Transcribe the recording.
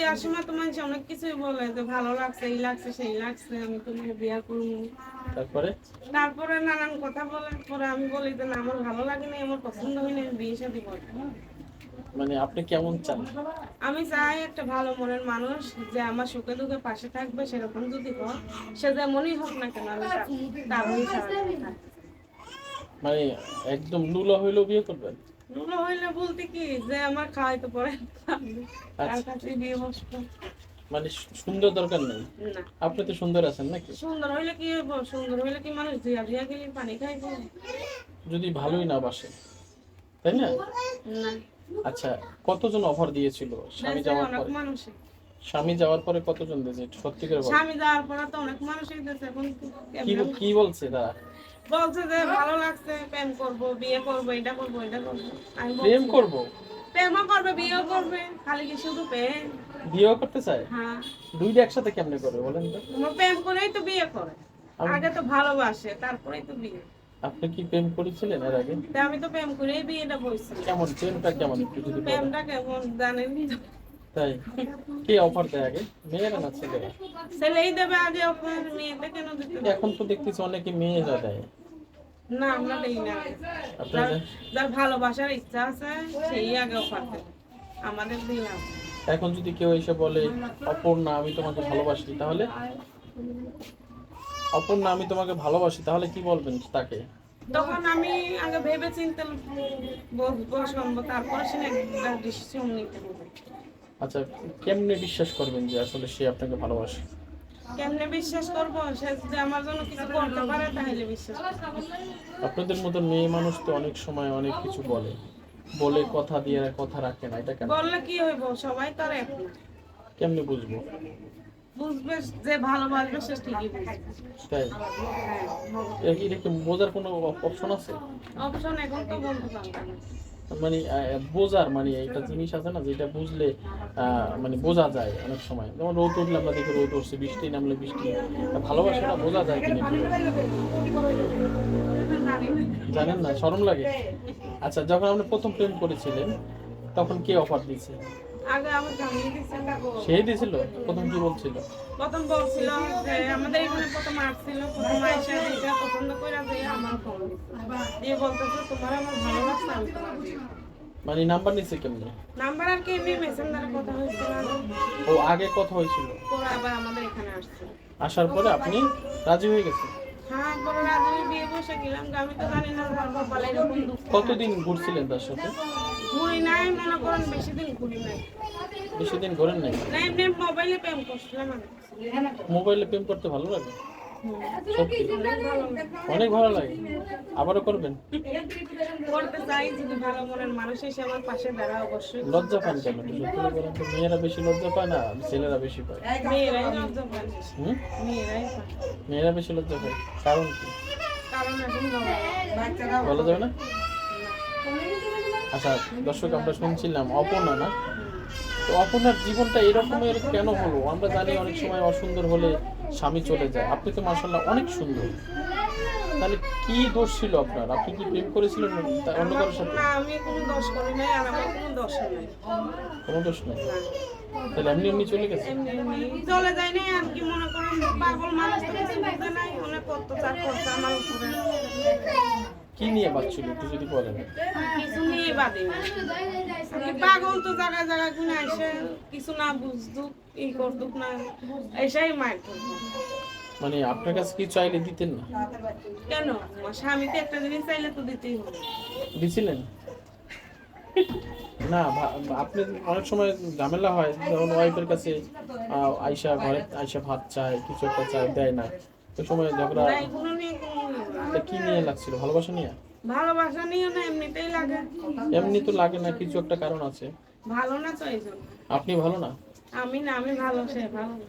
দেওয়ার সময় তো মানুষ অনেক কিছুই বলে যে ভালো লাগছে, এই লাগছে, সেই লাগছে, আমি তোমাকে বিয়ে করবো। তারপরে নানান কথা বলার পরে আমি বলি যে না, আমার ভালো লাগেনি, আমার পছন্দ হয়নি, আমি বিয়ে শাদী করবো। মানে আপনি কেমন চান? আমি চাই একটা ভালো মনের মানুষ যে আমার সুখে দুঃখে পাশে থাকবে, সেরকম যদি হয়, সে যেমনই হোক না কেন, আমি তার হয়ে সারা জীবন থাকবো। মানে একদম লুলা হইলেও বিয়ে করবেন? লুলো হইলে বলতে কি যে আমার খাওয়াইতে পরে তার আচ্ছা, কাছে বিয়ে বসবো। মানে সুন্দর দরকার নেই? না, আপনি তো সুন্দর আছেন নাকি? সুন্দর হইলে কি হইব? সুন্দর হইলে কি মানুষ জিয়া জিয়া গেলে পানি খাইব? যদি ভালোই না বাসে, তাই না? না, আচ্ছা, কতজন অফার দিয়েছিল স্বামী দেশে যাওয়ার অনেক পরে? মানুষই, স্বামী যাওয়ার পরে কতজন দিয়েছে সত্যি করে বলেন? স্বামী যাওয়ার পরে তো অনেক মানুষই দেশে। এখন কি কি বলছে তারা? বলছে যে ভালো লাগছে, প্রেম করবো, বিয়ে করবো, এটা করবো, এটা করবো। আমি প্রেম বলছি করব? প্রেমও করবে, বিয়েও করবে, খালি কি শুধু প্রেম? বিয়েও করতে চায়? হ্যাঁ, দুইটা একসাথে কেমনে করবে বলেন তো? তোমার প্রেম করেই তো বিয়ে করে, আগে তো ভালোবাসে, তারপরেই তো বিয়ে। আপনি কি প্রেম করেছিলেন এর আগে? তা আমি তো প্রেম করেই বিয়েটা বলছি। কেমন প্রেমটা, কেমন একটু যদি বলেন? প্রেমটা কেমন জানেনই তো। তাই? কে অফার দেয় আগে, মেয়েরা না ছেলেরা? ছেলেই দেবে আগে অফার, মেয়েটা কেন দিতে হবে? এখন তো দেখতেছি অনেকে মেয়েরা দেয়। না, আমরা দেই না। আপনারা? যার ভালোবাসার ইচ্ছা আছে সেই আগে অফার দেবে, আমাদের দিই না। এখন যদি কেউ এসে বলে অপর্ণা আমি তোমাকে ভালোবাসি, তাহলে? অপর্ণা আমি তোমাকে ভালোবাসি, তাহলে কি বলবেন তাকে? তখন আমি আগে ভেবে চিন্তে বসবো, তারপরে সে একটা ডিসিশন নিতে হবে। আচ্ছা, কেমনে বিশ্বাস করবেন যে আসলে সে আপনাকে ভালোবাসে? কেমনে বিশ্বাস করবো? সে যদি আমার জন্য কিছু করতে পারে তাহলে বিশ্বাস করবো। আপনাদের মতো মেয়ে মানুষ তো অনেক সময় অনেক কিছু বলে, বলে কথা দিয়ে কথা রাখে না, এটা কেন? বললে কি হইব? সবাই তো আর এক না। কেমনে বুঝবো? বুঝবে যে ভালোবাসবে, সে ঠিকই বুঝবে। তাই? এটা কি বোঝার কোনো অপশন আছে? অপশন এখন তো বলতে পারবো না। মানে বোঝার মানে একটা জিনিস আছে না, যেটা বুঝলে মানে বোঝা যায় অনেক সময়। যেমন রোদ উঠলে আমরা দেখি রোদ উঠছে, বৃষ্টি নামলে বৃষ্টি। ভালোবাসাটা বোঝা যায় কিনা জানেন না? শরম লাগে? আচ্ছা, যখন আপনি প্রথম প্রেম করেছিলেন তখন কে অফার দিয়েছে? আগে আমার স্বামী দিছে। সেই দিয়েছিল? প্রথম কি বলছিল? প্রথম বলছিল যে আমাদের এখানে প্রথম আসছিল, প্রথম আইসা যেটা পছন্দ করে যে আমার ফোন দিয়ে বলতেছে তোমার আমার ভালো লাগছে, আমি তোমার বিয়ে করবো। মানে নাম্বার নিছে কেমনে? নাম্বার আর কি এমনি মেসেঞ্জারে কথা হয়েছিল আগে। ও আগে কথা হয়েছিল? পরে আবার আমাদের এখানে আসছিল। আসার পরে আপনি রাজি হয়ে গেছেন? হ্যাঁ, পরে রাজনী বিয়ে বসে গেলাম। আমি তো জানি না আমার কপালে এরকম দুঃখ। কতদিন ঘুরছিলেন তার সাথে? ঘুরি নাই, মনে করেন বেশি দিন ঘুরি নাই। বেশি দিন ঘোরেন নাই? না, এমনি মোবাইলে প্রেম করছিলাম আমি। মোবাইলে প্রেম করতে ভালো লাগে? সত্যি? অনেক ভালো লাগে। অনেক ভালো লাগে? আবারও করবেন? করতে চাই, যদি ভালো মনের মানুষ এসে আমার পাশে দাঁড়ায় অবশ্যই। লজ্জা পান কেন? একটু সত্যি করে বলেন তো। মেয়েরা বেশি লজ্জা পায় না ছেলেরা বেশি পায়? মেয়েরাই লজ্জা পায়। হুম? মেয়েরাই পায়। মেয়েরা বেশি লজ্জা পায়, কারণ কি? কারণ এখন বলা যাবে না? আচ্ছা দর্শক, আমরা শুনছিলাম অপর্ণা না? তো অপর্ণার জীবনটা এরকমের কেন হলো? আমরা জানি অনেক সময় অসুন্দর হলে স্বামী চলে যায়, আপনি তো মাশাআল্লাহ অনেক সুন্দর। তাহলে কি দোষ ছিল আপনার? আপনি কি প্রেম করেছিলেন অন্য কারোর সাথে? না, আমি কোনো দোষ করি নাই, আর আমার কোনো দোষ নাই। কোনো দোষ নেই? তাহলে এমনি এমনি চলে গেছে? এমনি এমনি চলে যায় নাই আর কি, মনে করেন পাগল মানুষ তো কিছু বুঝে নাই, অনেক অত্যাচার করছে আমার উপরে। কি নিয়ে বাঁচছিল একটু যদি বলেন? কিছু নিয়ে বাদে না। পাগল তো জায়গায় জায়গায় গুনে আসে, কিছু না বুঝদুক, ই করদুক না, এসাই মায়ের করবো। মানে আপনার কাছে কি চাইলে দিতেন না? কেন? আমার স্বামীতে একটা জিনিস চাইলে তো দিতেই হবে। দিছিলেন না? আপনি অনেক সময় ঝামেলা হয়, যখন ওয়াইফের কাছে আইসা ঘরে আইসা ভাত চায়, কিছু একটা চায়, দেয় না, ওই সময় ঝগড়া? না, এগুলো নিয়ে কোনো কি নিয়ে লাগছিল? ভালোবাসা নিয়ে? ভালোবাসা নিয়ে না, এমনিতেই লাগে। এমনি তো লাগে না, কিছু একটা কারণ আছে। ভালো না তো এই জন্য। আপনি ভালো না? আমি না, আমি ভালো, সে ভালো না।